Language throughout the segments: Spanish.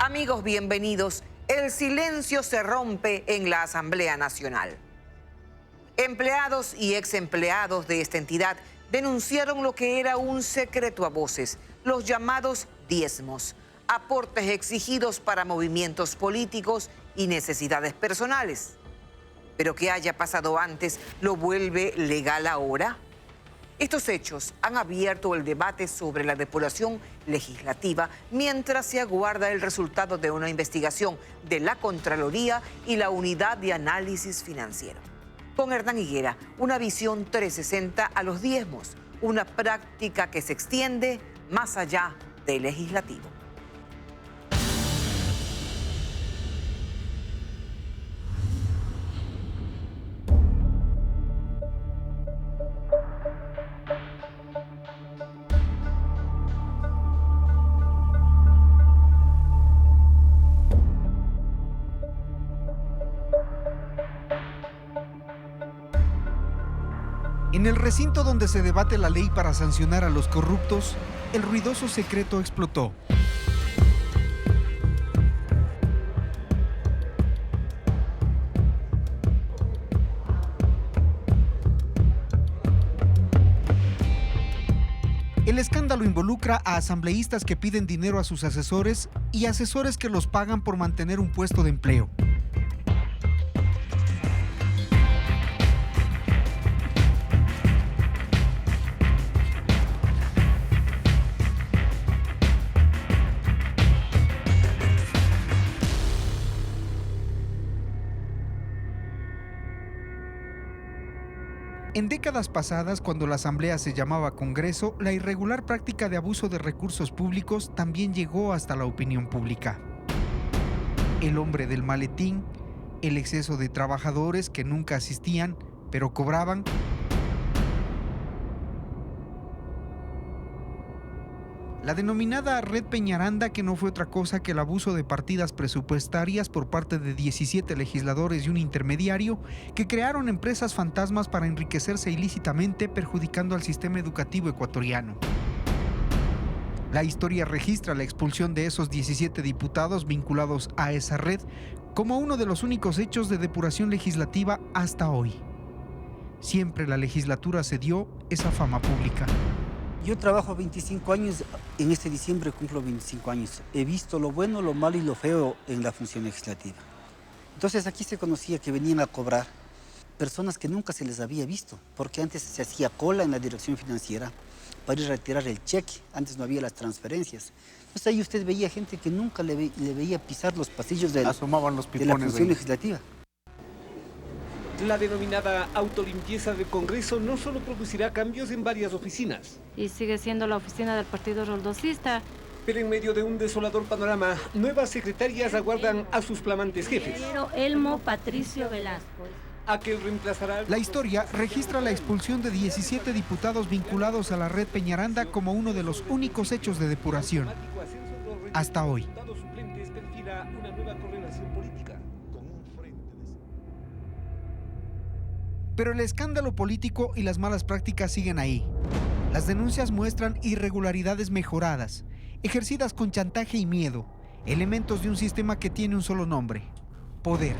Amigos, bienvenidos. El silencio se rompe en la Asamblea Nacional. Empleados y exempleados de esta entidad denunciaron lo que era un secreto a voces, los llamados diezmos, aportes exigidos para movimientos políticos y necesidades personales. Pero ¿qué haya pasado antes lo vuelve legal ahora? Estos hechos han abierto el debate sobre la depuración legislativa mientras se aguarda el resultado de una investigación de la Contraloría y la Unidad de Análisis Financiero. Con Hernán Higuera, una visión 360 a los diezmos, una práctica que se extiende más allá del legislativo. En el recinto donde se debate la ley para sancionar a los corruptos, el ruidoso secreto explotó. El escándalo involucra a asambleístas que piden dinero a sus asesores y asesores que los pagan por mantener un puesto de empleo. En décadas pasadas, cuando la Asamblea se llamaba Congreso, la irregular práctica de abuso de recursos públicos también llegó hasta la opinión pública. El hombre del maletín, el exceso de trabajadores que nunca asistían, pero cobraban. La denominada Red Peñaranda, que no fue otra cosa que el abuso de partidas presupuestarias por parte de 17 legisladores y un intermediario que crearon empresas fantasmas para enriquecerse ilícitamente, perjudicando al sistema educativo ecuatoriano. La historia registra la expulsión de esos 17 diputados vinculados a esa red como uno de los únicos hechos de depuración legislativa hasta hoy. Siempre la legislatura se dio esa fama pública. Yo trabajo 25 años, en este diciembre cumplo 25 años. He visto lo bueno, lo malo y lo feo en la función legislativa. Entonces aquí se conocía que venían a cobrar personas que nunca se les había visto, porque antes se hacía cola en la dirección financiera para ir a retirar el cheque, antes no había las transferencias. Entonces ahí usted veía gente que nunca le veía pisar los pasillos de la función legislativa. La denominada autolimpieza del Congreso no solo producirá cambios en varias oficinas. Y sigue siendo la oficina del Partido Roldosista. Pero en medio de un desolador panorama, nuevas secretarias aguardan a sus flamantes jefes. Elmo Patricio Velasco. Aquel reemplazará... La historia registra la expulsión de 17 diputados vinculados a la Red Peñaranda como uno de los únicos hechos de depuración. Hasta hoy. Pero el escándalo político y las malas prácticas siguen ahí. Las denuncias muestran irregularidades mejoradas, ejercidas con chantaje y miedo, elementos de un sistema que tiene un solo nombre: poder.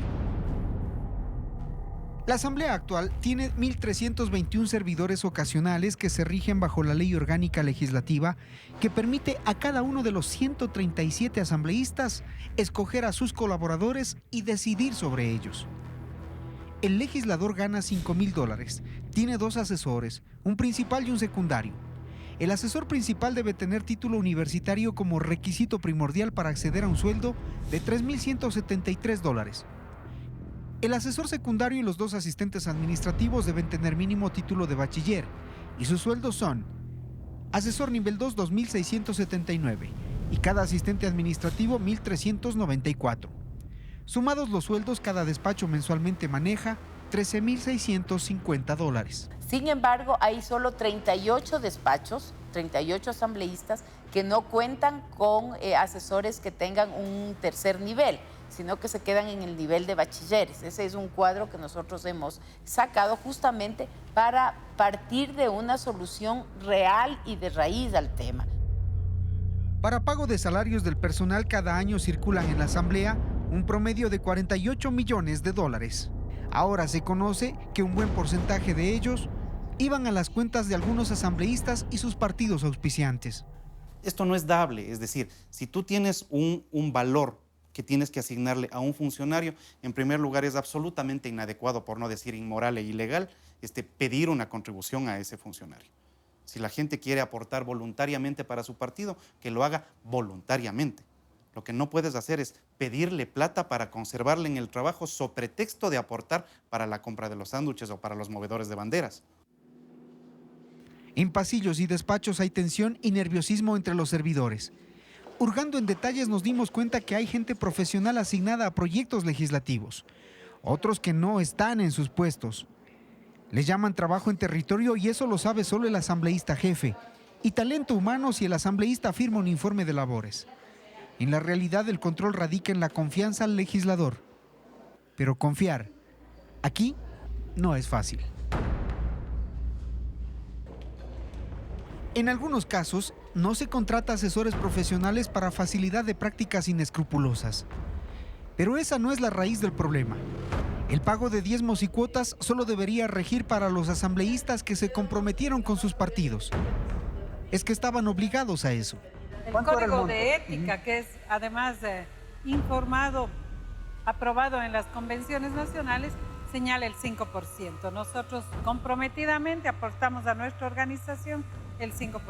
La Asamblea actual tiene 1.321 servidores ocasionales que se rigen bajo la Ley Orgánica Legislativa, que permite a cada uno de los 137 asambleístas escoger a sus colaboradores y decidir sobre ellos. El legislador gana $5,000, tiene 2 asesores, un principal y un secundario. El asesor principal debe tener título universitario como requisito primordial para acceder a un sueldo de $3,173. El asesor secundario y los 2 asistentes administrativos deben tener mínimo título de bachiller, y sus sueldos son: asesor nivel 2, $2,679, y cada asistente administrativo $1,394. Sumados los sueldos, cada despacho mensualmente maneja $13,650. Sin embargo, hay solo 38 despachos, 38 asambleístas que no cuentan con asesores que tengan un tercer nivel, sino que se quedan en el nivel de bachilleres. Ese es un cuadro que nosotros hemos sacado justamente para partir de una solución real y de raíz al tema. Para pago de salarios del personal, cada año circulan en la Asamblea un promedio de 48 millones de dólares. Ahora se conoce que un buen porcentaje de ellos iban a las cuentas de algunos asambleístas y sus partidos auspiciantes. Esto no es dable, es decir, si tú tienes un valor que tienes que asignarle a un funcionario, en primer lugar es absolutamente inadecuado, por no decir inmoral e ilegal, pedir una contribución a ese funcionario. Si la gente quiere aportar voluntariamente para su partido, que lo haga voluntariamente. Lo que no puedes hacer es pedirle plata para conservarle en el trabajo so pretexto de aportar para la compra de los sándwiches o para los movedores de banderas. En pasillos y despachos hay tensión y nerviosismo entre los servidores. Hurgando en detalles nos dimos cuenta que hay gente profesional asignada a proyectos legislativos, otros que no están en sus puestos. Les llaman trabajo en territorio y eso lo sabe solo el asambleísta jefe, y talento humano si el asambleísta firma un informe de labores. En la realidad el control radica en la confianza al legislador. Pero confiar aquí no es fácil. En algunos casos, no se contrata asesores profesionales para facilidad de prácticas inescrupulosas. Pero esa no es la raíz del problema. El pago de diezmos y cuotas solo debería regir para los asambleístas que se comprometieron con sus partidos. Es que estaban obligados a eso. El código de ética, que es además informado, aprobado en las convenciones nacionales, señala el 5%. Nosotros comprometidamente aportamos a nuestra organización el 5%.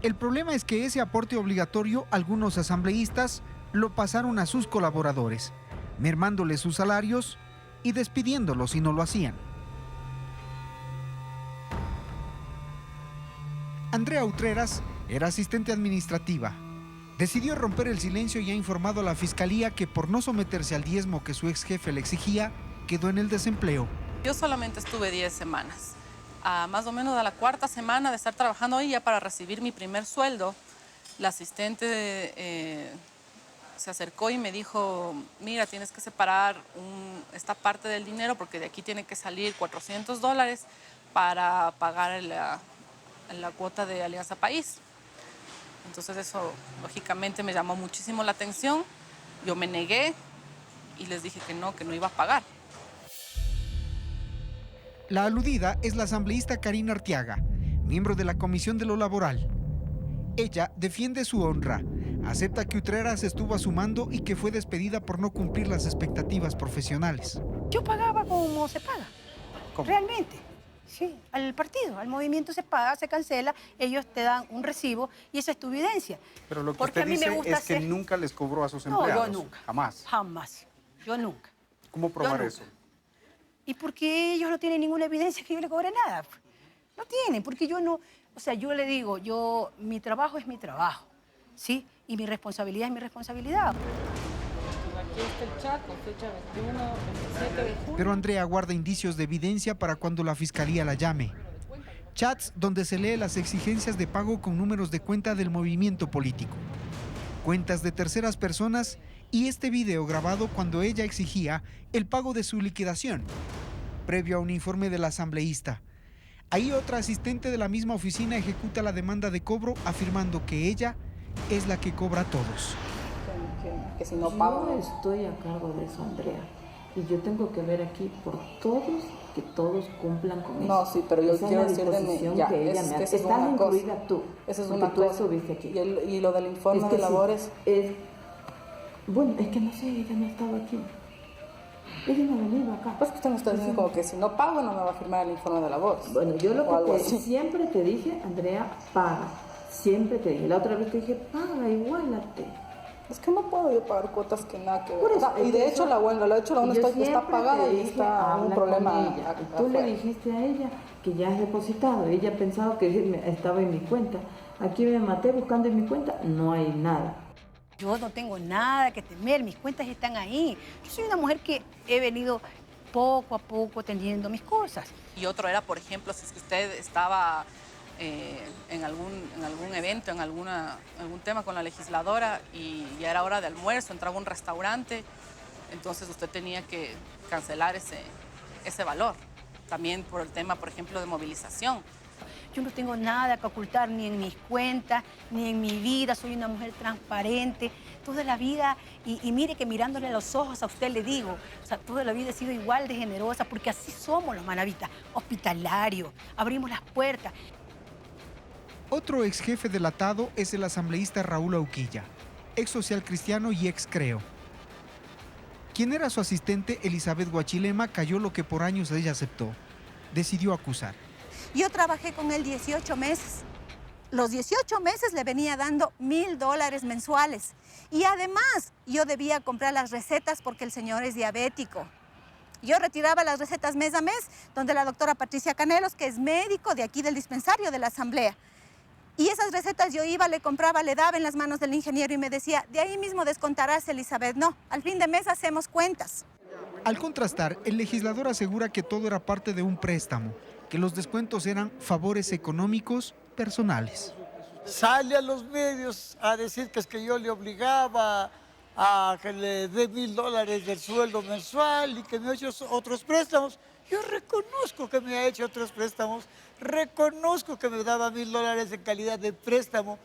El problema es que ese aporte obligatorio algunos asambleístas lo pasaron a sus colaboradores, mermándoles sus salarios y despidiéndolos si no lo hacían. Andrea Utreras era asistente administrativa. Decidió romper el silencio y ha informado a la fiscalía que por no someterse al diezmo que su ex jefe le exigía, quedó en el desempleo. Yo solamente estuve 10 semanas. Más o menos a la cuarta semana de estar trabajando ahí, ya para recibir mi primer sueldo, la asistente se acercó y me dijo, mira, tienes que separar esta parte del dinero porque de aquí tiene que salir $400 para pagar la cuota de Alianza País. Entonces eso, lógicamente, me llamó muchísimo la atención. Yo me negué y les dije que no iba a pagar. La aludida es la asambleísta Karina Arteaga, miembro de la Comisión de lo Laboral. Ella defiende su honra, acepta que Utreras estuvo a su mando y que fue despedida por no cumplir las expectativas profesionales. Yo pagaba como se paga, ¿cómo? Realmente. Sí, al partido, al movimiento se paga, se cancela, ellos te dan un recibo y esa es tu evidencia. Pero lo que usted dice es que nunca les cobró a sus empleados. No, yo nunca. Jamás. Jamás. Yo nunca. ¿Cómo probar eso? Y porque ellos no tienen ninguna evidencia que yo le cobre nada. No tienen, porque yo no... O sea, yo le digo, mi trabajo es mi trabajo, ¿sí? Y mi responsabilidad es mi responsabilidad. Aquí está el chat con fecha 21, 27 de junio. Pero Andrea guarda indicios de evidencia para cuando la fiscalía la llame. Chats donde se lee las exigencias de pago con números de cuenta del movimiento político. Cuentas de terceras personas y este video grabado cuando ella exigía el pago de su liquidación, previo a un informe del asambleísta. Ahí otra asistente de la misma oficina ejecuta la demanda de cobro afirmando que ella es la que cobra a todos. Que si no pago... Yo estoy a cargo de eso, Andrea. Y yo tengo que ver aquí por todos, que todos cumplan con eso. No, sí, pero yo quiero decirle que ella me hace. Estás incluida tú. Esa es una tú cosa. Estuviste aquí. Y lo del informe de labores... Bueno, es que no sé, ella no estaba aquí. Ella no ha venido acá. Pues que usted me está diciendo como que si no pago no me va a firmar el informe de labores. Bueno, yo lo que siempre te dije, Andrea, paga. Siempre te dije. La otra vez te dije, paga, igualate. Es que no puedo yo pagar cuotas que nada que ver. Por eso, y de hecho la UNA está pagada y está un problema. Tú le dijiste a ella que ya has depositado. Ella pensaba que estaba en mi cuenta. Aquí me maté buscando en mi cuenta. No hay nada. Yo no tengo nada que temer, mis cuentas están ahí. Yo soy una mujer que he venido poco a poco teniendo mis cosas. Y otro era, por ejemplo, si es que usted estaba en algún evento, en algún tema con la legisladora y ya era hora de almuerzo, entraba a un restaurante, entonces usted tenía que cancelar ese valor. También por el tema, por ejemplo, de movilización. Yo no tengo nada que ocultar ni en mis cuentas, ni en mi vida. Soy una mujer transparente. Toda la vida, y mire que mirándole a los ojos a usted le digo, o sea, toda la vida he sido igual de generosa, porque así somos los manavitas, hospitalarios, abrimos las puertas. Otro ex jefe delatado es el asambleísta Raúl Auquilla, ex social cristiano y ex creo. Quien era su asistente, Elizabeth Guachilema, cayó lo que por años ella aceptó. Decidió acusar. Yo trabajé con él 18 meses. Los 18 meses le venía dando $1,000 mensuales. Y además, yo debía comprar las recetas porque el señor es diabético. Yo retiraba las recetas mes a mes, donde la doctora Patricia Canelos, que es médico de aquí del dispensario de la Asamblea. Y esas recetas yo iba, le compraba, le daba en las manos del ingeniero y me decía, de ahí mismo descontarás, Elizabeth. No, al fin de mes hacemos cuentas. Al contrastar, el legislador asegura que todo era parte de un préstamo, que los descuentos eran favores económicos personales. Sale a los medios a decir que es que yo le obligaba a que le dé $1,000 del sueldo mensual y que me ha hecho otros préstamos. Yo reconozco que me ha hecho otros préstamos, reconozco que me daba $1,000 en calidad de préstamo.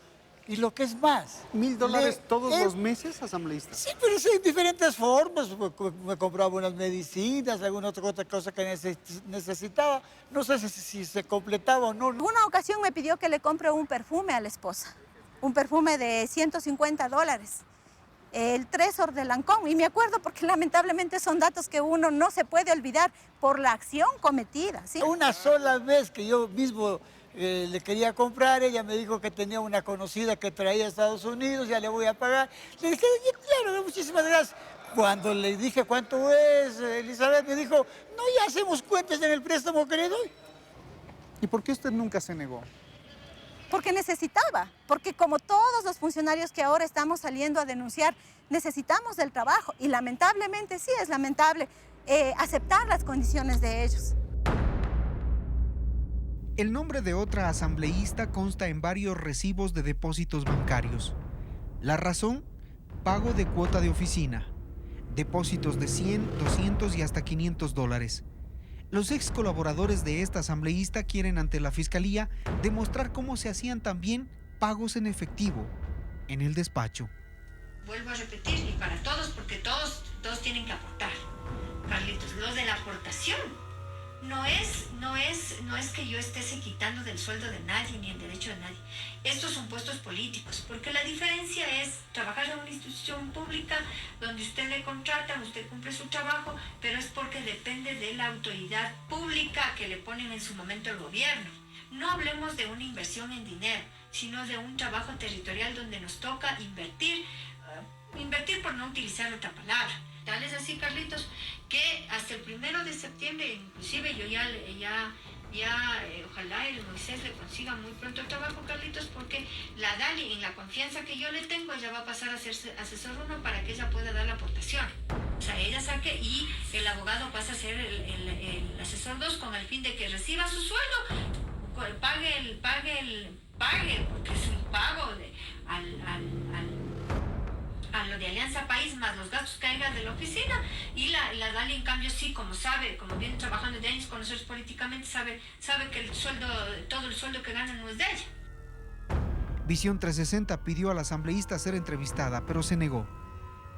Y lo que es más... ¿$1,000 todos los meses, asambleísta? Sí, pero sí, en diferentes formas. Me compraba unas medicinas, alguna otra cosa que necesitaba. No sé si se completaba o no. Una ocasión me pidió que le compre un perfume a la esposa. Un perfume de $150. El Tresor de Lancôme. Y me acuerdo porque lamentablemente son datos que uno no se puede olvidar por la acción cometida, ¿sí? Una sola vez que yo mismo... le quería comprar, ella me dijo que tenía una conocida que traía a Estados Unidos, ya le voy a pagar. Le dije, claro, muchísimas gracias. Cuando le dije cuánto es, Elizabeth me dijo, no, ya hacemos cuentas en el préstamo que le doy. ¿Y por qué usted nunca se negó? Porque necesitaba, porque como todos los funcionarios que ahora estamos saliendo a denunciar, necesitamos del trabajo y lamentablemente, sí es lamentable, aceptar las condiciones de ellos. El nombre de otra asambleísta consta en varios recibos de depósitos bancarios. La razón, pago de cuota de oficina, depósitos de $100, $200 y hasta $500. Los ex colaboradores de esta asambleísta quieren ante la Fiscalía demostrar cómo se hacían también pagos en efectivo en el despacho. Vuelvo a repetir, y para todos, porque todos tienen que aportar. Carlitos, lo de la aportación no es que yo esté quitando del sueldo de nadie ni el derecho de nadie. Estos son puestos políticos, porque la diferencia es trabajar en una institución pública donde usted le contratan, usted cumple su trabajo, pero es porque depende de la autoridad pública que le ponen en su momento el gobierno. No hablemos de una inversión en dinero, sino de un trabajo territorial donde nos toca invertir por no utilizar otra palabra. Tal es así, Carlitos, que hasta el 1 de septiembre, inclusive yo ojalá el Moisés le consiga muy pronto el trabajo, Carlitos, porque la Dali, en la confianza que yo le tengo, ella va a pasar a ser asesor 1 para que ella pueda dar la aportación. O sea, ella saque y el abogado pasa a ser el asesor 2 con el fin de que reciba su sueldo, pague, porque es un pago a lo de Alianza País más los gastos que haya de la oficina, y la Dali en cambio sí, como viene trabajando de años con nosotros políticamente, sabe que todo el sueldo que gana no es de ella. Visión 360 pidió a la asambleísta ser entrevistada, pero se negó.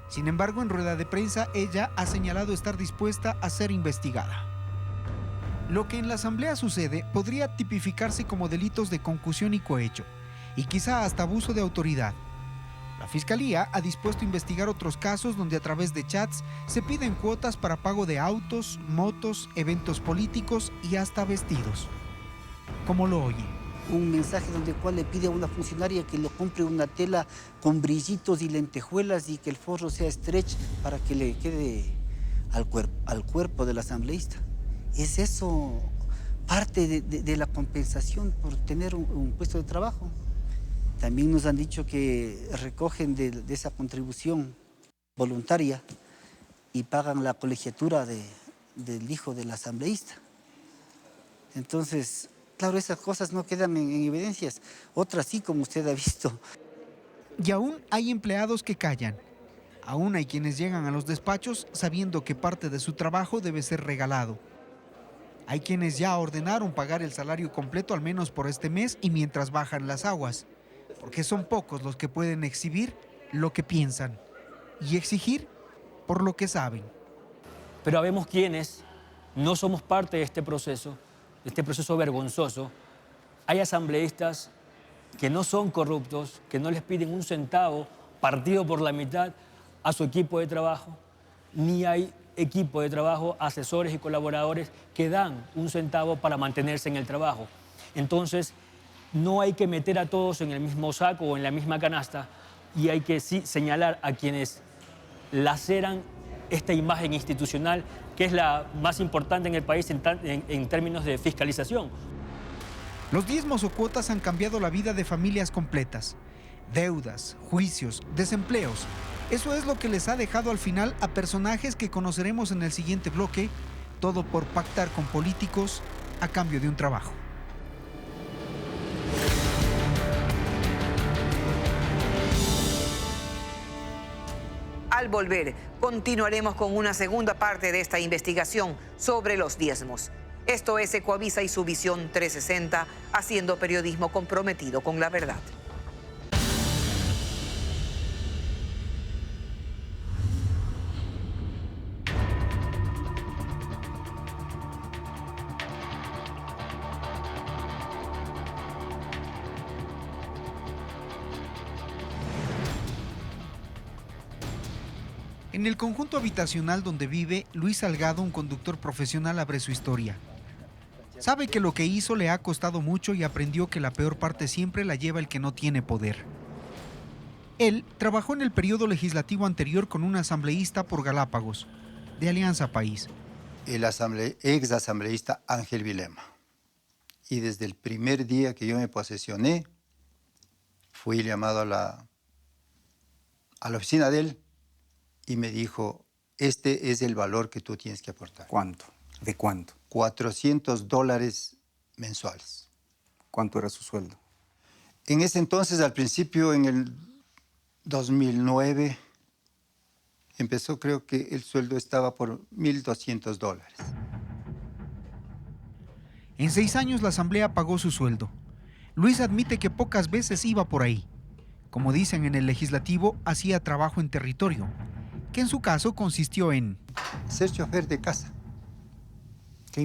Sin embargo, en rueda de prensa, ella ha señalado estar dispuesta a ser investigada. Lo que en la asamblea sucede podría tipificarse como delitos de concusión y cohecho, y quizá hasta abuso de autoridad. La Fiscalía ha dispuesto a investigar otros casos donde a través de chats se piden cuotas para pago de autos, motos, eventos políticos y hasta vestidos. Como lo oye. Un mensaje donde cual le pide a una funcionaria que le compre una tela con brillitos y lentejuelas y que el forro sea stretch para que le quede al cuerpo del asambleísta. ¿Es eso parte de la compensación por tener un puesto de trabajo? También nos han dicho que recogen de esa contribución voluntaria y pagan la colegiatura del hijo del asambleísta. Entonces, claro, esas cosas no quedan en evidencias. Otras sí, como usted ha visto. Y aún hay empleados que callan. Aún hay quienes llegan a los despachos sabiendo que parte de su trabajo debe ser regalado. Hay quienes ya ordenaron pagar el salario completo al menos por este mes y mientras bajan las aguas, porque son pocos los que pueden exhibir lo que piensan y exigir por lo que saben. Pero habemos quienes no somos parte de este proceso vergonzoso. Hay asambleístas que no son corruptos, que no les piden un centavo partido por la mitad a su equipo de trabajo, ni hay equipo de trabajo, asesores y colaboradores que dan un centavo para mantenerse en el trabajo. Entonces, no hay que meter a todos en el mismo saco o en la misma canasta y hay que sí señalar a quienes laceran esta imagen institucional que es la más importante en el país en términos de fiscalización. Los diezmos o cuotas han cambiado la vida de familias completas. Deudas, juicios, desempleos. Eso es lo que les ha dejado al final a personajes que conoceremos en el siguiente bloque, todo por pactar con políticos a cambio de un trabajo. Al volver, continuaremos con una segunda parte de esta investigación sobre los diezmos. Esto es Ecoavisa y su Visión 360, haciendo periodismo comprometido con la verdad. En el conjunto habitacional donde vive, Luis Salgado, un conductor profesional, abre su historia. Sabe que lo que hizo le ha costado mucho y aprendió que la peor parte siempre la lleva el que no tiene poder. Él trabajó en el periodo legislativo anterior con un asambleísta por Galápagos, de Alianza País. El ex asambleísta Ángel Vilema. Y desde el primer día que yo me posesioné, fui llamado a la oficina de él y me dijo, este es el valor que tú tienes que aportar. ¿Cuánto? ¿De cuánto? $400 mensuales. ¿Cuánto era su sueldo? En ese entonces, al principio, en el 2009, empezó, creo que el sueldo estaba por $1,200. En 6 años la asamblea pagó su sueldo. Luis admite que pocas veces iba por ahí. Como dicen en el legislativo, hacía trabajo en territorio, que en su caso consistió en ser chofer de casa.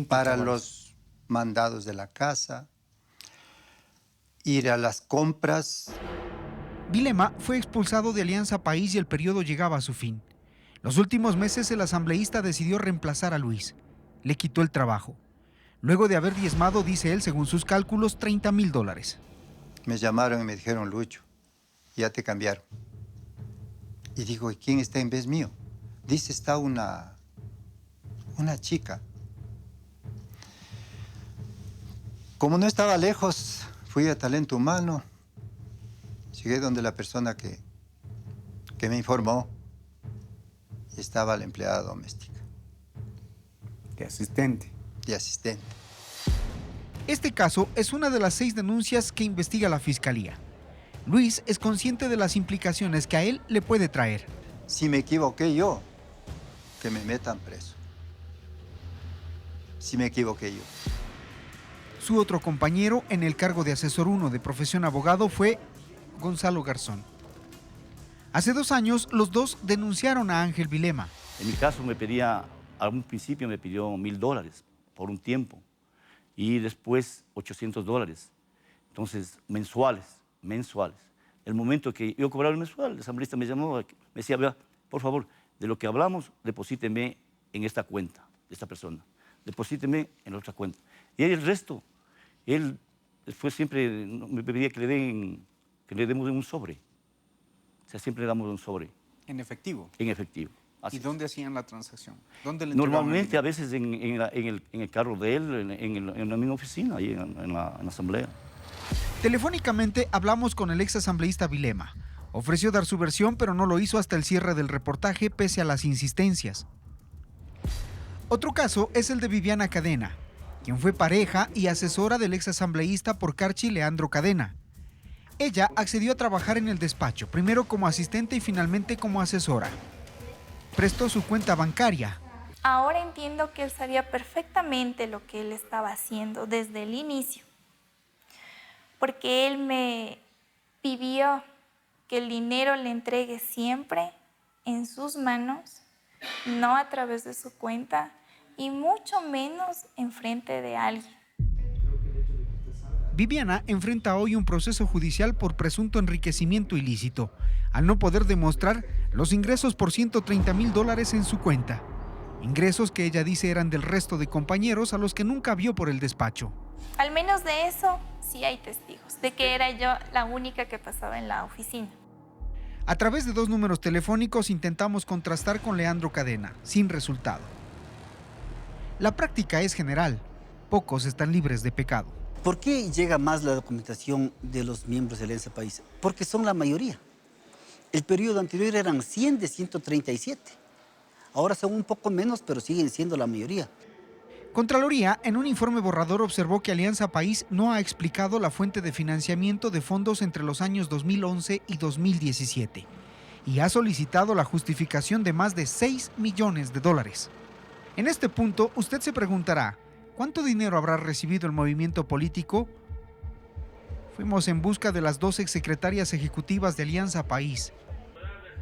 Para los mandados de la casa, ir a las compras. Vilema fue expulsado de Alianza País y el periodo llegaba a su fin. Los últimos meses el asambleísta decidió reemplazar a Luis. Le quitó el trabajo. Luego de haber diezmado, dice él, según sus cálculos, $30,000. Me llamaron y me dijeron, Lucho, ya te cambiaron. Y digo, ¿y quién está en vez mío? Dice, está una chica. Como no estaba lejos, fui a Talento Humano. Llegué donde la persona que me informó estaba la empleada doméstica. De asistente. De asistente. Este caso es una de las 6 denuncias que investiga la Fiscalía. Luis es consciente de las implicaciones que a él le puede traer. Si me equivoqué yo, que me metan preso. Si me equivoqué yo. Su otro compañero en el cargo de asesor 1 de profesión abogado fue Gonzalo Garzón. Hace 2 años, los dos denunciaron a Ángel Vilema. En mi caso a un principio me pidió $1,000 por un tiempo y después $800. Entonces, mensuales. El momento que yo cobraba el mensual, el asambleísta me llamó, me decía, vea, por favor, de lo que hablamos, deposíteme en esta cuenta de esta persona. Deposíteme en la otra cuenta. Y el resto, él después siempre me pedía que le demos un sobre. O sea, siempre le damos un sobre. ¿En efectivo? En efectivo. ¿Y dónde hacían la transacción? ¿Dónde le Normalmente, a veces en el carro de él, en la misma oficina, ahí en la asamblea. Telefónicamente hablamos con el ex asambleísta Vilema. Ofreció dar su versión, pero no lo hizo hasta el cierre del reportaje, pese a las insistencias. Otro caso es el de Viviana Cadena, quien fue pareja y asesora del ex asambleísta Porcarchi Leandro Cadena. Ella accedió a trabajar en el despacho, primero como asistente y finalmente como asesora. Prestó su cuenta bancaria, Ahora entiendo que él sabía perfectamente lo que él estaba haciendo desde el inicio, porque él me pidió que el dinero le entregue siempre en sus manos, no a través de su cuenta y mucho menos enfrente de alguien. Viviana enfrenta hoy un proceso judicial por presunto enriquecimiento ilícito, al no poder demostrar los ingresos por $130,000 en su cuenta. Ingresos que ella dice eran del resto de compañeros a los que nunca vio por el despacho. Al menos de eso sí hay testigos, de que era yo la única que pasaba en la oficina. A través de 2 números telefónicos intentamos contrastar con Leandro Cadena, sin resultado. La práctica es general, pocos están libres de pecado. ¿Por qué llega más la documentación de los miembros del Alianza País? Porque son la mayoría. El periodo anterior eran 100 de 137. Ahora son un poco menos, pero siguen siendo la mayoría. Contraloría, en un informe borrador, observó que Alianza País no ha explicado la fuente de financiamiento de fondos entre los años 2011 y 2017 y ha solicitado la justificación de más de $6 millones. En este punto, usted se preguntará, ¿cuánto dinero habrá recibido el movimiento político? Fuimos en busca de las 2 exsecretarias ejecutivas de Alianza País.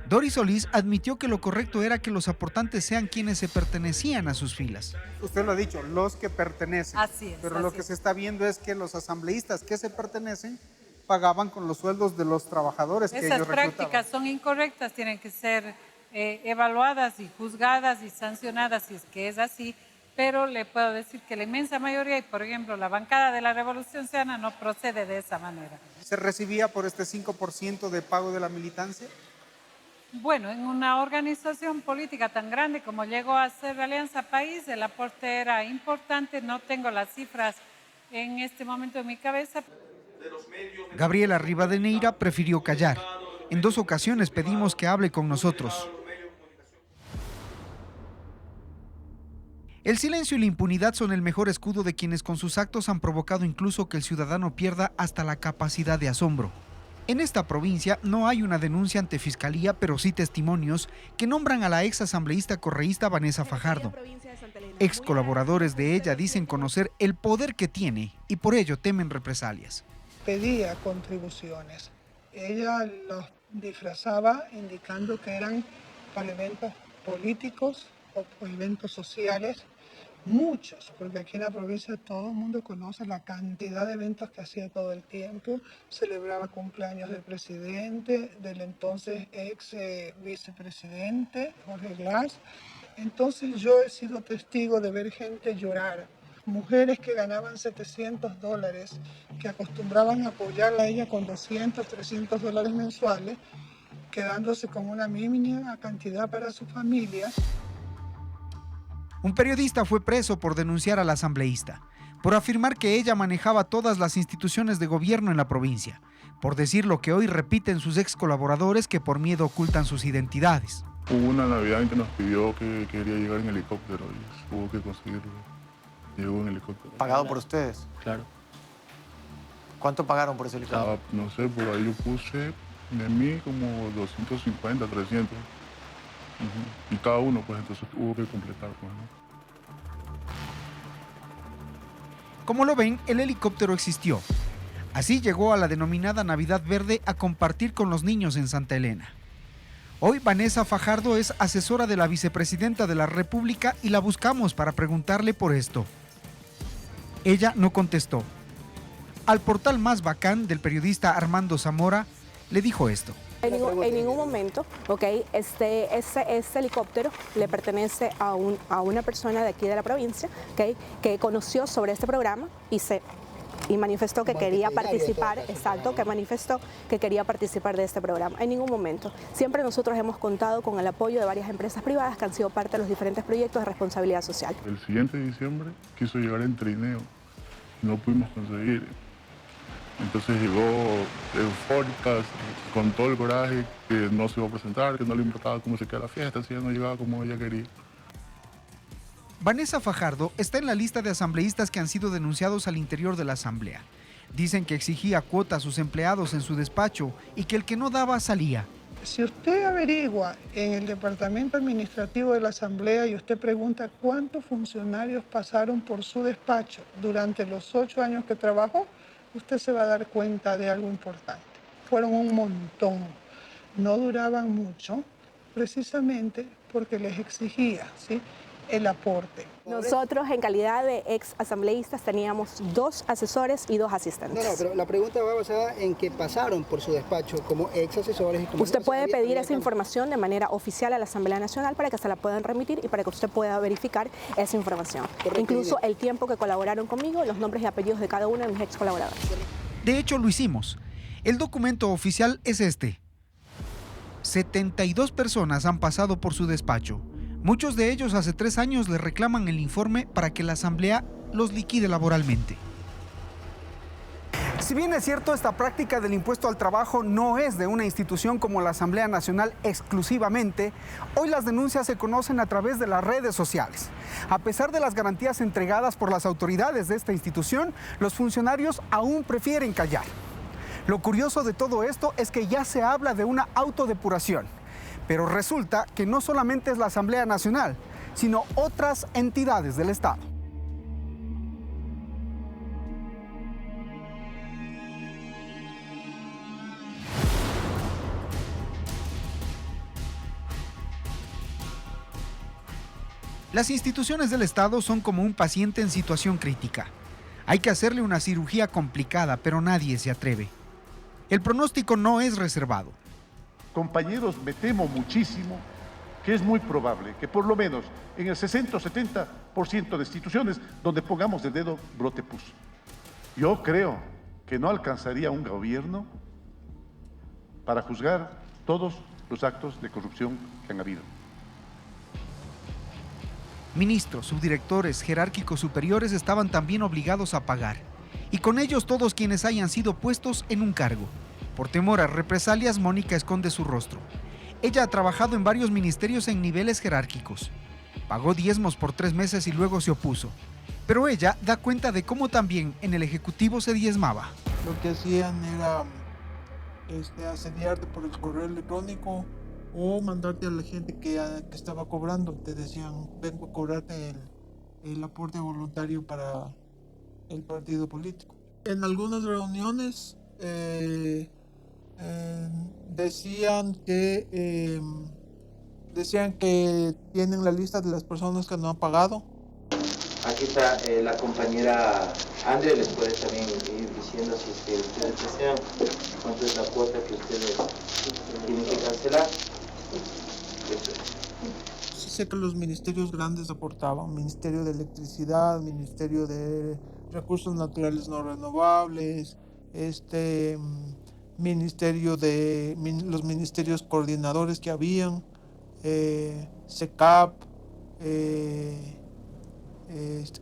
Doris Solís admitió que lo correcto era que los aportantes sean quienes se pertenecían a sus filas. Usted lo ha dicho, los que pertenecen. Así es. Pero lo que se está viendo es que los asambleístas que se pertenecen pagaban con los sueldos de los trabajadores que ellos reclutaban. Esas prácticas son incorrectas, tienen que ser evaluadas y juzgadas y sancionadas si es que es así. Pero le puedo decir que la inmensa mayoría, y por ejemplo la bancada de la Revolución Ciudadana, no procede de esa manera. ¿Se recibía por este 5% de pago de la militancia? Bueno, en una organización política tan grande como llegó a ser Alianza País, el aporte era importante. No tengo las cifras en este momento en mi cabeza. Gabriela Rivadeneira prefirió callar. En 2 ocasiones pedimos que hable con nosotros. El silencio y la impunidad son el mejor escudo de quienes con sus actos han provocado incluso que el ciudadano pierda hasta la capacidad de asombro. En esta provincia no hay una denuncia ante Fiscalía, pero sí testimonios que nombran a la ex asambleísta correísta Vanessa Fajardo. Ex colaboradores de ella dicen conocer el poder que tiene y por ello temen represalias. Pedía contribuciones. Ella los disfrazaba indicando que eran para eventos políticos o eventos sociales. Muchos, porque aquí en la provincia todo el mundo conoce la cantidad de eventos que hacía todo el tiempo. Celebraba cumpleaños del presidente, del entonces ex vicepresidente Jorge Glass. Entonces yo he sido testigo de ver gente llorar. Mujeres que ganaban $700, que acostumbraban a apoyarla a ella con $200, $300 mensuales, quedándose con una mínima cantidad para su familia. Un periodista fue preso por denunciar a la asambleísta, por afirmar que ella manejaba todas las instituciones de gobierno en la provincia, por decir lo que hoy repiten sus ex colaboradores que por miedo ocultan sus identidades. Hubo una Navidad en que nos pidió que quería llegar en helicóptero y hubo que conseguirlo. Llegó en helicóptero. ¿Pagado por ustedes? Claro. ¿Cuánto pagaron por ese helicóptero? No sé, por ahí yo puse de mí como 250, 300. Y cada uno, pues entonces hubo que completar. Pues, ¿no? Como lo ven, el helicóptero existió. Así llegó a la denominada Navidad Verde a compartir con los niños en Santa Elena. Hoy Vanessa Fajardo es asesora de la vicepresidenta de la República y la buscamos para preguntarle por esto. Ella no contestó. Al portal Más Bacán del periodista Armando Zamora le dijo esto. En ningún momento, este helicóptero le pertenece a una persona de aquí de la provincia, que conoció sobre este programa y manifestó que quería participar, que manifestó que quería participar de este programa. En ningún momento. Siempre nosotros hemos contado con el apoyo de varias empresas privadas que han sido parte de los diferentes proyectos de responsabilidad social. El siguiente diciembre quiso llegar en trineo, no pudimos conseguir. Entonces llegó eufórica, con todo el coraje, que no se iba a presentar, que no le importaba cómo se quedara la fiesta, si ella no llegaba como ella quería. Vanessa Fajardo está en la lista de asambleístas que han sido denunciados al interior de la asamblea. Dicen que exigía cuota a sus empleados en su despacho y que el que no daba salía. Si usted averigua en el departamento administrativo de la Asamblea y usted pregunta cuántos funcionarios pasaron por su despacho durante los 8 años que trabajó, usted se va a dar cuenta de algo importante. Fueron un montón. No duraban mucho, precisamente porque les exigía, ¿sí?, el aporte. Nosotros, en calidad de ex asambleístas, teníamos 2 asesores y 2 asistentes. No, pero la pregunta va basada en que pasaron por su despacho como ex asesores. Y como usted puede pedir esa información de manera oficial a la Asamblea Nacional para que se la puedan remitir y para que usted pueda verificar esa información. Correcto. Incluso el tiempo que colaboraron conmigo, los nombres y apellidos de cada uno de mis ex colaboradores. De hecho, lo hicimos. El documento oficial es este. 72 personas han pasado por su despacho. Muchos de ellos hace 3 años le reclaman el informe para que la Asamblea los liquide laboralmente. Si bien es cierto, esta práctica del impuesto al trabajo no es de una institución como la Asamblea Nacional exclusivamente, hoy las denuncias se conocen a través de las redes sociales. A pesar de las garantías entregadas por las autoridades de esta institución, los funcionarios aún prefieren callar. Lo curioso de todo esto es que ya se habla de una autodepuración. Pero resulta que no solamente es la Asamblea Nacional, sino otras entidades del Estado. Las instituciones del Estado son como un paciente en situación crítica. Hay que hacerle una cirugía complicada, pero nadie se atreve. El pronóstico no es reservado. Compañeros, me temo muchísimo que es muy probable que por lo menos en el 60 o 70% de instituciones donde pongamos el dedo brote pus. Yo creo que no alcanzaría un gobierno para juzgar todos los actos de corrupción que han habido. Ministros, subdirectores, jerárquicos superiores estaban también obligados a pagar. Y con ellos todos quienes hayan sido puestos en un cargo. Por temor a represalias, Mónica esconde su rostro. Ella ha trabajado en varios ministerios en niveles jerárquicos. Pagó diezmos por 3 meses y luego se opuso. Pero ella da cuenta de cómo también en el Ejecutivo se diezmaba. Lo que hacían era asediarte por el correo electrónico o mandarte a la gente que estaba cobrando. Te decían, vengo a cobrarte el aporte voluntario para el partido político. En algunas reuniones decían que tienen la lista de las personas que no han pagado. Aquí está la compañera Andrea, les puede también ir diciendo si es que ustedes desean cuánto es la cuota que ustedes tienen que cancelar. Sí sé que los ministerios grandes aportaban, Ministerio de Electricidad, Ministerio de Recursos Naturales No Renovables, los ministerios coordinadores que habían, SECAP,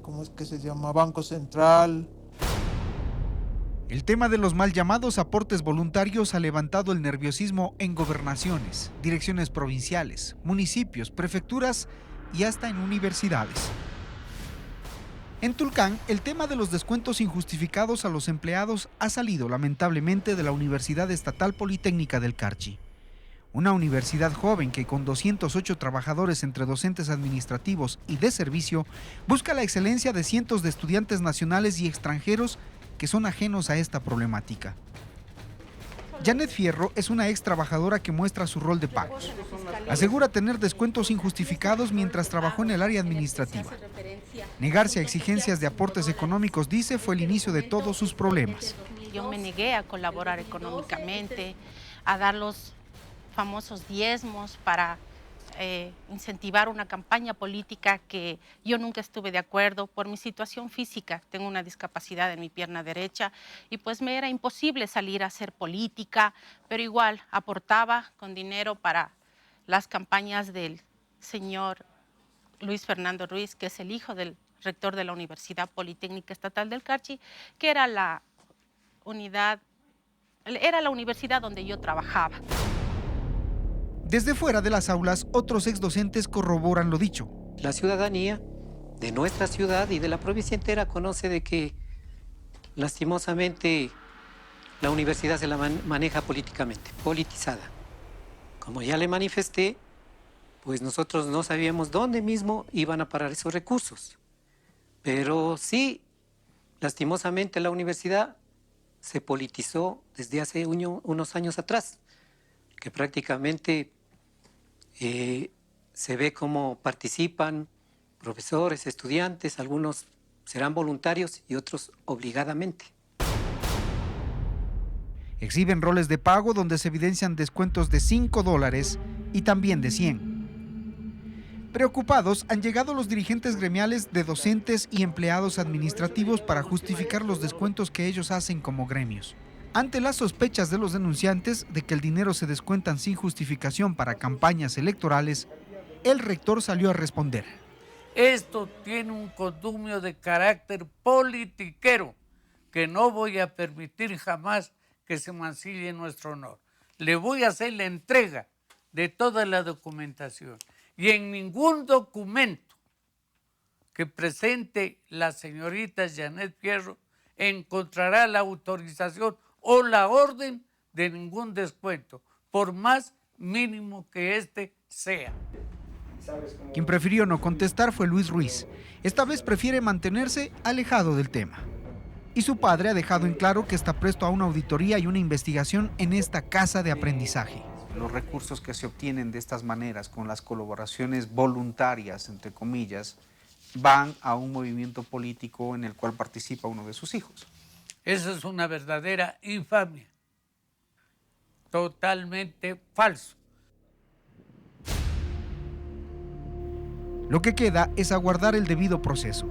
¿cómo es que se llama? Banco Central. El tema de los mal llamados aportes voluntarios ha levantado el nerviosismo en gobernaciones, direcciones provinciales, municipios, prefecturas y hasta en universidades. En Tulcán, el tema de los descuentos injustificados a los empleados ha salido lamentablemente de la Universidad Estatal Politécnica del Carchi. Una universidad joven que con 208 trabajadores entre docentes administrativos y de servicio busca la excelencia de cientos de estudiantes nacionales y extranjeros que son ajenos a esta problemática. Janet Fierro es una ex trabajadora que muestra su rol de pagos. Asegura tener descuentos injustificados mientras trabajó en el área administrativa. Negarse a exigencias de aportes económicos, dice, fue el inicio de todos sus problemas. Yo me negué a colaborar económicamente, a dar los famosos diezmos para incentivar una campaña política que yo nunca estuve de acuerdo por mi situación física. Tengo una discapacidad en mi pierna derecha y pues me era imposible salir a hacer política, pero igual aportaba con dinero para las campañas del señor Luis Fernando Ruiz, que es el hijo del rector de la Universidad Politécnica Estatal del Carchi, que era la universidad donde yo trabajaba. Desde fuera de las aulas, otros exdocentes corroboran lo dicho. La ciudadanía de nuestra ciudad y de la provincia entera conoce de que, lastimosamente, la universidad se la maneja políticamente, politizada. como ya le manifesté, pues nosotros no sabíamos dónde mismo iban a parar esos recursos. Pero sí, lastimosamente la universidad se politizó desde hace unos años atrás, que prácticamente se ve cómo participan profesores, estudiantes, algunos serán voluntarios y otros obligadamente. Exhiben roles de pago donde se evidencian descuentos de $5 y también de 100. Preocupados, han llegado los dirigentes gremiales de docentes y empleados administrativos para justificar los descuentos que ellos hacen como gremios. Ante las sospechas de los denunciantes de que el dinero se descuentan sin justificación para campañas electorales, el rector salió a responder. Esto tiene un condumio de carácter politiquero que no voy a permitir jamás que se mancille nuestro honor. Le voy a hacer la entrega de toda la documentación y en ningún documento que presente la señorita Janet Fierro encontrará la autorización o la orden de ningún descuento, por más mínimo que éste sea. Quien prefirió no contestar fue Luis Ruiz. Esta vez prefiere mantenerse alejado del tema. Y su padre ha dejado en claro que está presto a una auditoría y una investigación en esta casa de aprendizaje. Los recursos que se obtienen de estas maneras, con las colaboraciones voluntarias, entre comillas, van a un movimiento político en el cual participa uno de sus hijos. Eso es una verdadera infamia. Totalmente falso. Lo que queda es aguardar el debido proceso,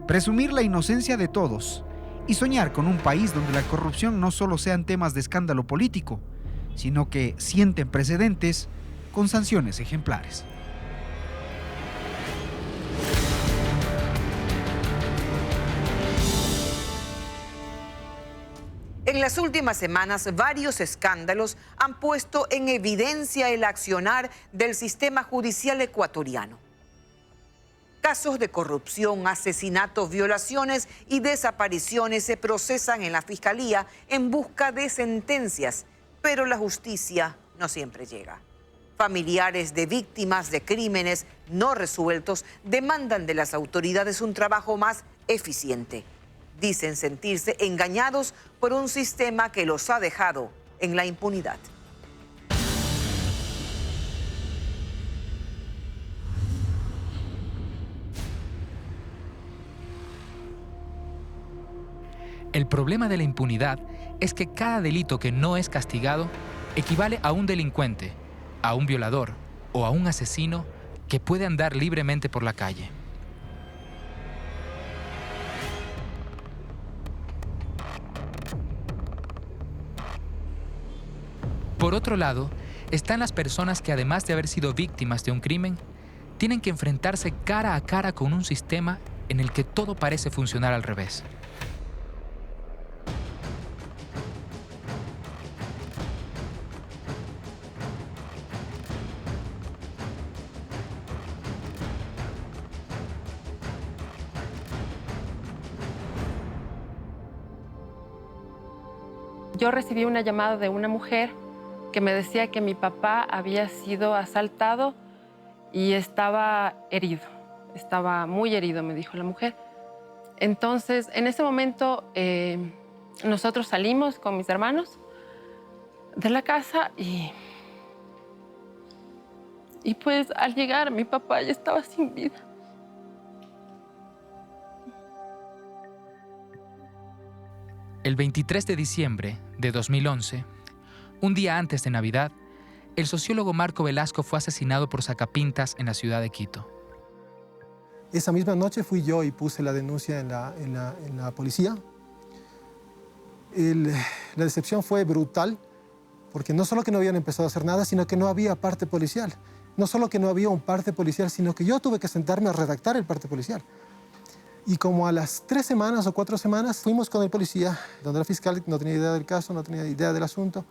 presumir la inocencia de todos y soñar con un país donde la corrupción no solo sean temas de escándalo político, sino que sienten precedentes con sanciones ejemplares. En las últimas semanas, varios escándalos han puesto en evidencia el accionar del sistema judicial ecuatoriano. Casos de corrupción, asesinatos, violaciones y desapariciones se procesan en la Fiscalía en busca de sentencias, pero la justicia no siempre llega. Familiares de víctimas de crímenes no resueltos demandan de las autoridades un trabajo más eficiente. Dicen sentirse engañados por un sistema que los ha dejado en la impunidad. El problema de la impunidad es que cada delito que no es castigado equivale a un delincuente, a un violador o a un asesino que puede andar libremente por la calle. Por otro lado, están las personas que, además de haber sido víctimas de un crimen, tienen que enfrentarse cara a cara con un sistema en el que todo parece funcionar al revés. Yo recibí una llamada de una mujer que me decía que mi papá había sido asaltado y estaba herido. Estaba muy herido, me dijo la mujer. Entonces, en ese momento, nosotros salimos con mis hermanos de la casa y pues al llegar mi papá ya estaba sin vida. El 23 de diciembre de 2011, un día antes de Navidad, el sociólogo Marco Velasco fue asesinado por sacapintas en la ciudad de Quito. Esa misma noche fui yo y puse la denuncia en la policía. La decepción fue brutal, porque no solo que no habían empezado a hacer nada, sino que no había parte policial. No solo que no había un parte policial, sino que yo tuve que sentarme a redactar el parte policial. Y como a las 3 semanas o 4 semanas fuimos con el policía, donde la fiscal no tenía idea del caso, no tenía idea del asunto.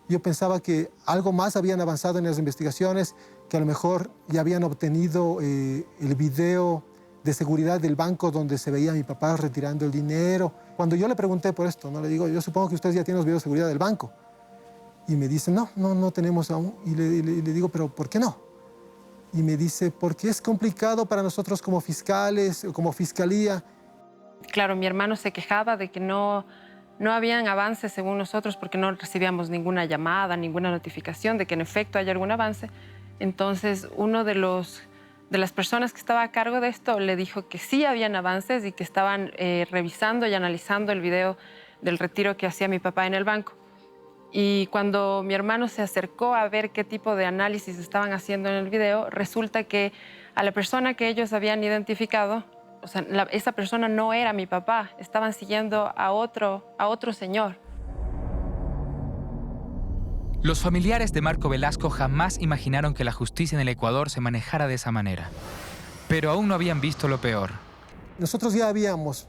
Yo pensaba que algo más habían avanzado en las investigaciones, que a lo mejor ya habían obtenido el video de seguridad del banco donde se veía a mi papá retirando el dinero. Cuando yo le pregunté por esto, no le digo, yo supongo que ustedes ya tienen los videos de seguridad del banco. Y me dice, no tenemos aún. Y le digo, pero ¿por qué no? Y me dice, porque es complicado para nosotros como fiscales o como fiscalía. Claro, mi hermano se quejaba de que no habían avances según nosotros porque no recibíamos ninguna llamada, ninguna notificación de que en efecto hay algún avance. Entonces, uno de las personas que estaba a cargo de esto le dijo que sí habían avances y que estaban revisando y analizando el video del retiro que hacía mi papá en el banco. Y cuando mi hermano se acercó a ver qué tipo de análisis estaban haciendo en el video, resulta que a la persona que ellos habían identificado, o sea, esa persona no era mi papá, estaban siguiendo a otro señor. Los familiares de Marco Velasco jamás imaginaron que la justicia en el Ecuador se manejara de esa manera. Pero aún no habían visto lo peor. Nosotros ya habíamos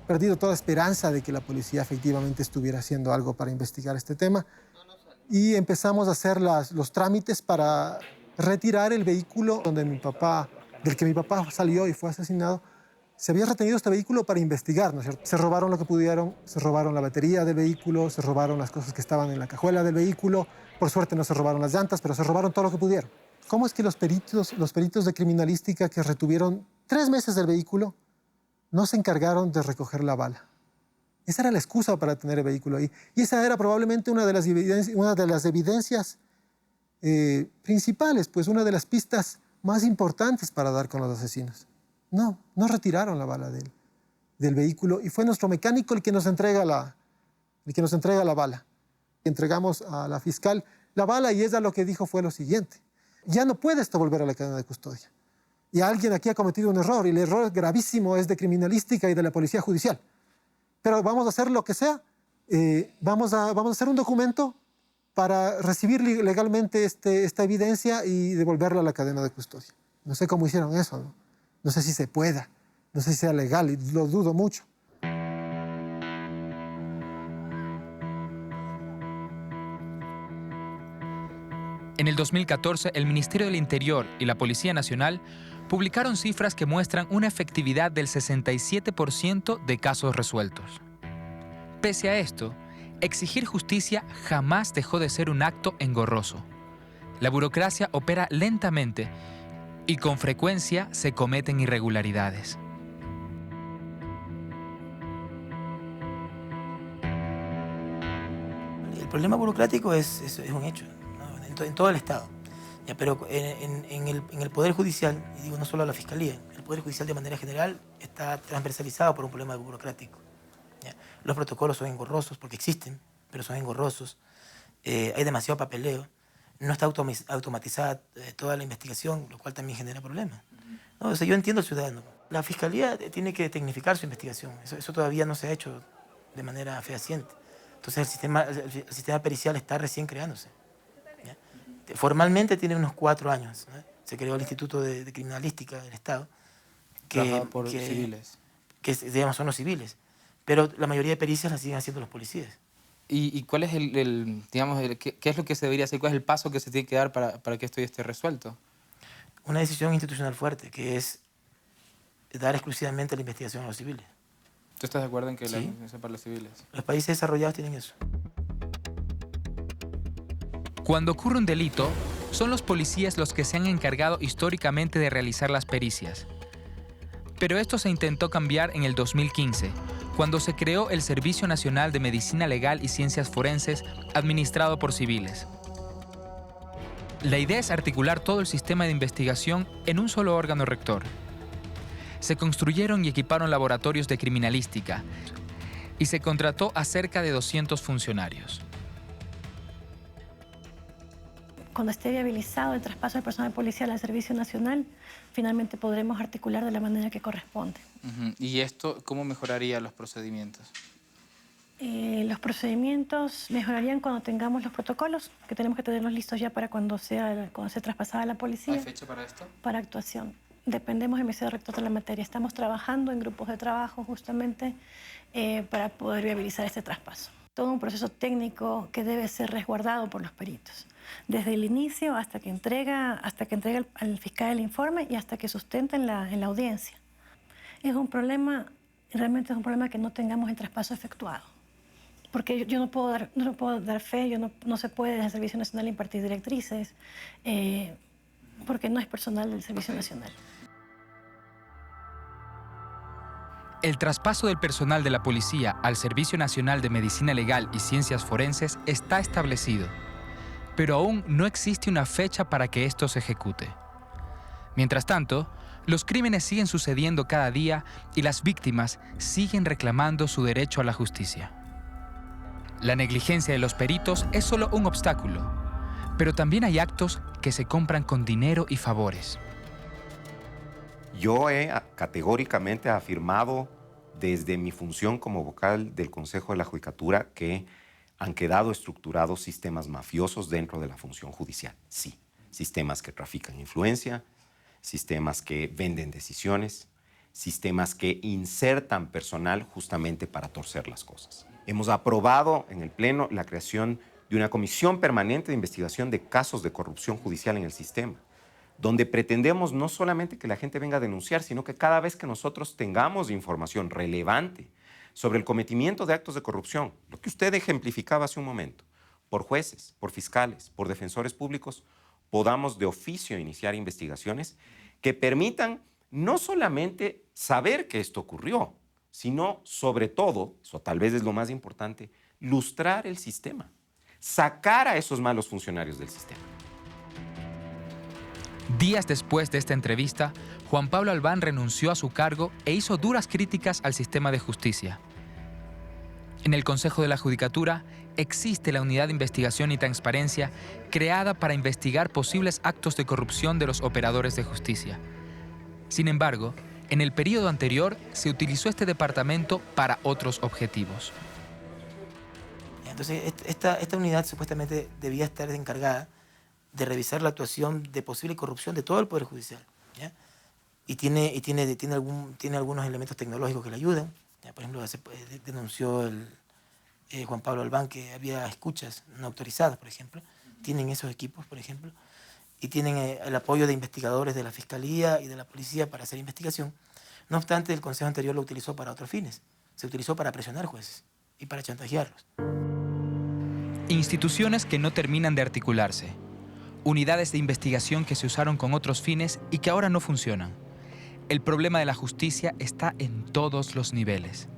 perdido toda esperanza de que la policía efectivamente estuviera haciendo algo para investigar este tema y empezamos a hacer los trámites para retirar el vehículo del que mi papá salió y fue asesinado. Se había retenido este vehículo para investigar, ¿no es cierto? Se robaron lo que pudieron, se robaron la batería del vehículo, se robaron las cosas que estaban en la cajuela del vehículo. Por suerte no se robaron las llantas, pero se robaron todo lo que pudieron. ¿Cómo es que los peritos de criminalística que retuvieron 3 meses del vehículo no se encargaron de recoger la bala? Esa era la excusa para tener el vehículo ahí. Y esa era probablemente una de las evidencias principales, pues una de las pistas más importantes para dar con los asesinos. No retiraron la bala del vehículo y fue nuestro mecánico el que nos entrega la bala. Entregamos a la fiscal la bala y ella lo que dijo fue lo siguiente: ya no puede esto volver a la cadena de custodia. Y alguien aquí ha cometido un error, y el error gravísimo es de criminalística y de la policía judicial. Pero vamos a hacer lo que sea, vamos a hacer un documento para recibir legalmente esta evidencia y devolverla a la cadena de custodia. No sé cómo hicieron eso, ¿no? No sé si se pueda, no sé si sea legal, y lo dudo mucho. En el 2014, el Ministerio del Interior y la Policía Nacional publicaron cifras que muestran una efectividad del 67% de casos resueltos. Pese a esto, exigir justicia jamás dejó de ser un acto engorroso. La burocracia opera lentamente y con frecuencia se cometen irregularidades. El problema burocrático es un hecho, ¿no? En todo el Estado. Ya, pero en el Poder Judicial, y digo no solo la Fiscalía, el Poder Judicial de manera general está transversalizado por un problema burocrático. ¿Ya? Los protocolos son engorrosos porque existen, pero son engorrosos. Hay demasiado papeleo. No está automatizada toda la investigación, lo cual también genera problemas. ¿No? O sea, yo entiendo al ciudadano. La Fiscalía tiene que tecnificar su investigación. Eso todavía no se ha hecho de manera fehaciente. Entonces el sistema pericial está recién creándose. ¿Ya? Formalmente tiene unos 4 años, ¿no? Se creó el Instituto de Criminalística del Estado. Por civiles. Que digamos, son los civiles. Pero la mayoría de pericias las siguen haciendo los policías. ¿Y cuál es qué es lo que se debería hacer? ¿Cuál es el paso que se tiene que dar para que esto esté resuelto? Una decisión institucional fuerte, que es dar exclusivamente la investigación a los civiles. ¿Tú estás de acuerdo en que Sí. la investigación para los civiles? Los países desarrollados tienen eso. Cuando ocurre un delito, son los policías los que se han encargado históricamente de realizar las pericias. Pero esto se intentó cambiar en el 2015, cuando se creó el Servicio Nacional de Medicina Legal y Ciencias Forenses, administrado por civiles. La idea es articular todo el sistema de investigación en un solo órgano rector. Se construyeron y equiparon laboratorios de criminalística y se contrató a cerca de 200 funcionarios. Cuando esté viabilizado el traspaso del personal policial al Servicio Nacional, finalmente podremos articular de la manera que corresponde. ¿Y esto cómo mejoraría los procedimientos? Los procedimientos mejorarían cuando tengamos los protocolos, que tenemos que tenerlos listos ya para cuando sea traspasada a la policía. ¿Hay fecha para esto? Para actuación. Dependemos del Ministerio Rector de la materia. Estamos trabajando en grupos de trabajo justamente para poder viabilizar este traspaso. Todo un proceso técnico que debe ser resguardado por los peritos. Desde el inicio hasta que entrega al fiscal el informe y hasta que sustenta en la audiencia. Realmente es un problema que no tengamos el traspaso efectuado. porque yo no puedo dar fe, no se puede desde el Servicio Nacional impartir directrices, porque no es personal del Servicio Nacional. El traspaso del personal de la policía al Servicio Nacional de Medicina Legal y Ciencias Forenses está establecido, pero aún no existe una fecha para que esto se ejecute. Mientras tanto, los crímenes siguen sucediendo cada día y las víctimas siguen reclamando su derecho a la justicia. La negligencia de los peritos es solo un obstáculo, pero también hay actos que se compran con dinero y favores. Yo he categóricamente afirmado desde mi función como vocal del Consejo de la Judicatura que han quedado estructurados sistemas mafiosos dentro de la función judicial. Sí, sistemas que trafican influencia, sistemas que venden decisiones, sistemas que insertan personal justamente para torcer las cosas. Hemos aprobado en el Pleno la creación de una comisión permanente de investigación de casos de corrupción judicial en el sistema, donde pretendemos no solamente que la gente venga a denunciar, sino que cada vez que nosotros tengamos información relevante sobre el cometimiento de actos de corrupción, lo que usted ejemplificaba hace un momento, por jueces, por fiscales, por defensores públicos, podamos de oficio iniciar investigaciones que permitan no solamente saber que esto ocurrió, sino sobre todo, eso tal vez es lo más importante, lustrar el sistema, sacar a esos malos funcionarios del sistema. Días después de esta entrevista, Juan Pablo Albán renunció a su cargo e hizo duras críticas al sistema de justicia. En el Consejo de la Judicatura existe la Unidad de Investigación y Transparencia creada para investigar posibles actos de corrupción de los operadores de justicia. Sin embargo, en el periodo anterior se utilizó este departamento para otros objetivos. Entonces, esta unidad supuestamente debía estar encargada de revisar la actuación de posible corrupción de todo el Poder Judicial, ¿ya? Y tiene algunos elementos tecnológicos que le ayudan. ¿Ya? Por ejemplo, denunció Juan Pablo Albán que había escuchas no autorizadas, por ejemplo. Tienen esos equipos, por ejemplo, y tienen el apoyo de investigadores de la Fiscalía y de la Policía para hacer investigación. No obstante, el Consejo anterior lo utilizó para otros fines. Se utilizó para presionar jueces y para chantajearlos. Instituciones que no terminan de articularse. Unidades de investigación que se usaron con otros fines y que ahora no funcionan. El problema de la justicia está en todos los niveles.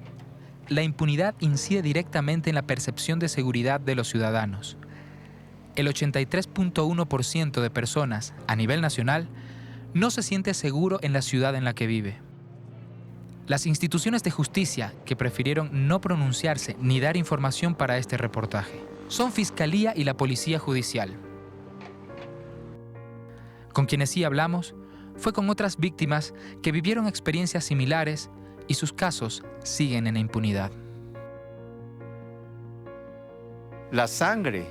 La impunidad incide directamente en la percepción de seguridad de los ciudadanos. El 83.1% de personas a nivel nacional no se siente seguro en la ciudad en la que vive. Las instituciones de justicia que prefirieron no pronunciarse ni dar información para este reportaje son Fiscalía y la Policía Judicial. Con quienes sí hablamos fue con otras víctimas que vivieron experiencias similares y sus casos siguen en la impunidad. La sangre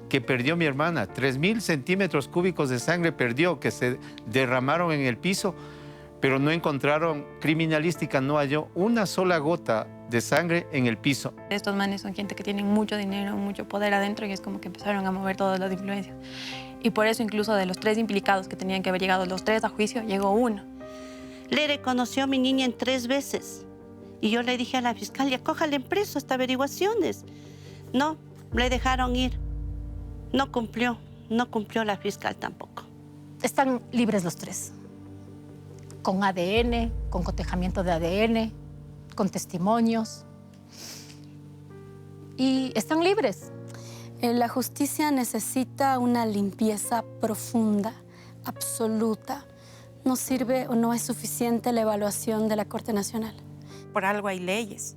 que perdió mi hermana, 3.000 centímetros cúbicos de sangre perdió, que se derramaron en el piso, pero no encontraron, criminalística no halló una sola gota de sangre en el piso. Estos manes son gente que tienen mucho dinero, mucho poder adentro y es como que empezaron a mover todas las influencias. Y por eso incluso de los 3 implicados que tenían que haber llegado los 3 a juicio, llegó uno. Le reconoció a mi niña en 3 veces. Y yo le dije a la fiscalía, cójale preso hasta averiguaciones. No, le dejaron ir. No cumplió la fiscal tampoco. Están libres los 3. Con ADN, con cotejamiento de ADN, con testimonios. Y están libres. La justicia necesita una limpieza profunda, absoluta. No sirve o no es suficiente la evaluación de la Corte Nacional. Por algo hay leyes,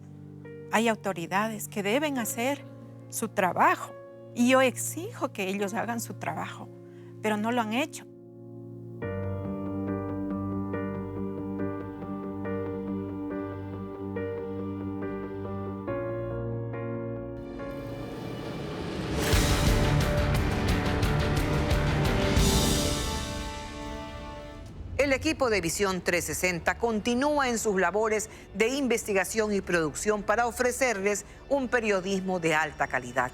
hay autoridades que deben hacer su trabajo. Y yo exijo que ellos hagan su trabajo, pero no lo han hecho. El equipo de Visión 360 continúa en sus labores de investigación y producción para ofrecerles un periodismo de alta calidad.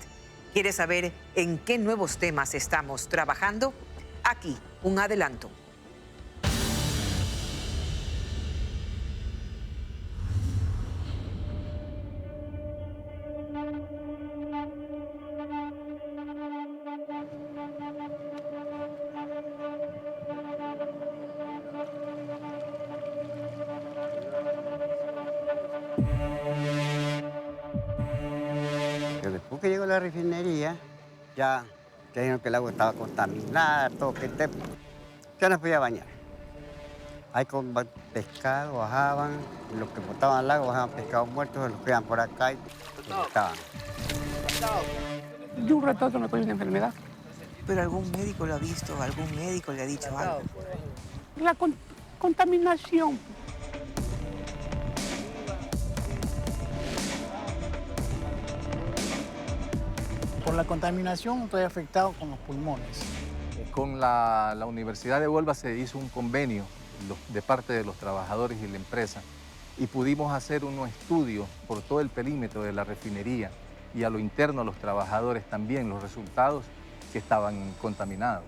¿Quieres saber en qué nuevos temas estamos trabajando? Aquí, un adelanto. Pero después que llegó la refinería, ya dijeron que el agua estaba contaminada, todo que ya no podía bañar. Hay con pescado, bajaban, los que botaban al lago bajaban pescados muertos, los que iban por acá y estaban. De un retrato no tuve una enfermedad. ¿Pero algún médico lo ha visto? ¿Algún médico le ha dicho algo? La contaminación. Por la contaminación estoy afectado con los pulmones. Con la Universidad de Huelva se hizo un convenio de parte de los trabajadores y la empresa y pudimos hacer unos estudios por todo el perímetro de la refinería y a lo interno a los trabajadores también los resultados que estaban contaminados.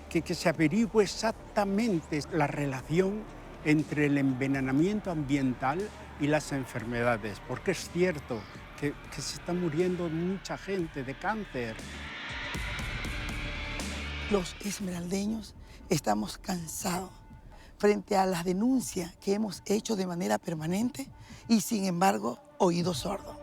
Que se averigüe exactamente la relación entre el envenenamiento ambiental y las enfermedades, porque es cierto que se está muriendo mucha gente de cáncer. Los esmeraldeños estamos cansados frente a las denuncias que hemos hecho de manera permanente y, sin embargo, oídos sordos.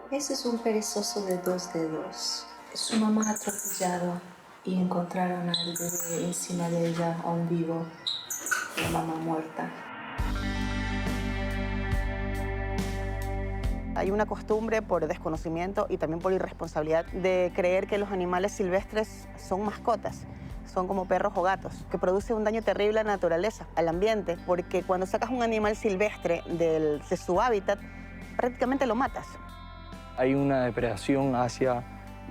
Ese es un perezoso de 2 dedos. Su mamá atropellado y encontraron al bebé encima de ella, aún vivo, la mamá muerta. Hay una costumbre por desconocimiento y también por irresponsabilidad de creer que los animales silvestres son mascotas. Son como perros o gatos, que produce un daño terrible a la naturaleza, al ambiente, porque cuando sacas un animal silvestre de su hábitat, prácticamente lo matas. Hay una depredación hacia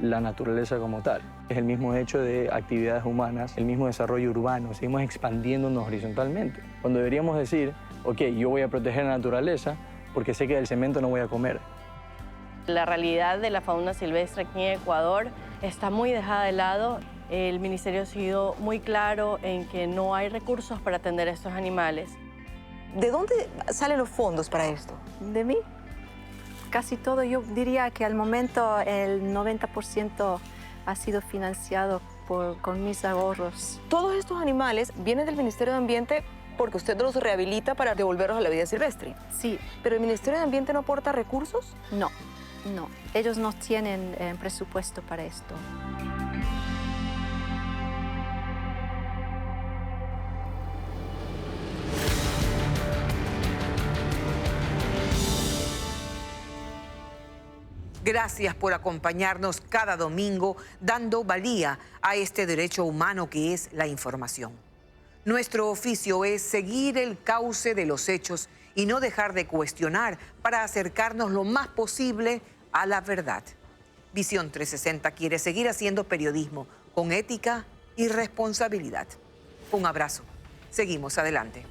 la naturaleza como tal. Es el mismo hecho de actividades humanas, el mismo desarrollo urbano, seguimos expandiéndonos horizontalmente. Cuando deberíamos decir, ok, yo voy a proteger la naturaleza porque sé que del cemento no voy a comer. La realidad de la fauna silvestre aquí en Ecuador está muy dejada de lado. El ministerio ha sido muy claro en que no hay recursos para atender a estos animales. ¿De dónde salen los fondos para esto? De mí. Casi todo, yo diría que al momento el 90% ha sido financiado con mis ahorros. Todos estos animales vienen del Ministerio de Ambiente porque usted los rehabilita para devolverlos a la vida silvestre. Sí. ¿Pero el Ministerio de Ambiente no aporta recursos? No. Ellos no tienen presupuesto para esto. Gracias por acompañarnos cada domingo dando valía a este derecho humano que es la información. Nuestro oficio es seguir el cauce de los hechos y no dejar de cuestionar para acercarnos lo más posible a la verdad. Visión 360 quiere seguir haciendo periodismo con ética y responsabilidad. Un abrazo. Seguimos adelante.